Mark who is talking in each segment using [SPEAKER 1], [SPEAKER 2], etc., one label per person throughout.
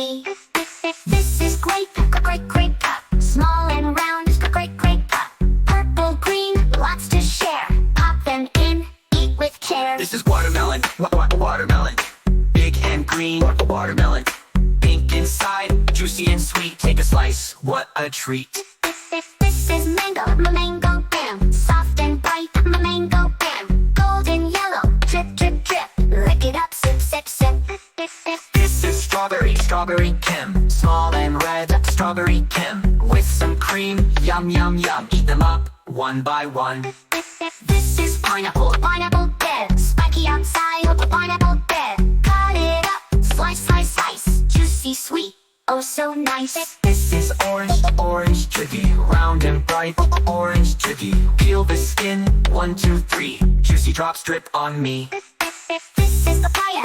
[SPEAKER 1] me. This is grape, grape, small and round, grape, purple, green, lots to share. Pop them in, eat with care.
[SPEAKER 2] This is watermelon, watermelon, big and green, watermelon, pink inside, juicy and sweet. Take a slice, what a treat.
[SPEAKER 1] This is mango, mango bam, soft and bright, mango bam, golden yellow, drip, drip, drip, lick it up, sip, sip, sip.
[SPEAKER 2] This is strawberry, strawberry Kim, small and red, strawberry Kim, with some cream, yum, yum, yum. Eat them up, one by one.
[SPEAKER 1] This is pineapple, pineapple bed, spiky outside, pineapple bed. Cut it up, slice, slice, slice, juicy, sweet, oh so nice.
[SPEAKER 2] This is orange, orange tricky, round and bright, orange tricky. Peel the skin, 1, 2, 3, juicy drops drip on me.
[SPEAKER 1] This is papaya,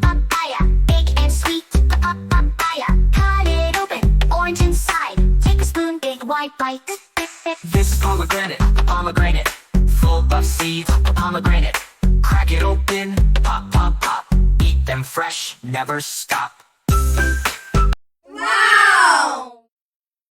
[SPEAKER 1] papaya, big and sweet, papaya. Cut it open, orange inside, take a spoon, big wide bite.
[SPEAKER 2] This is pomegranate, pomegranate, full of seeds, pomegranate. Crack it open, pop, pop, pop. Eat them fresh, never stop.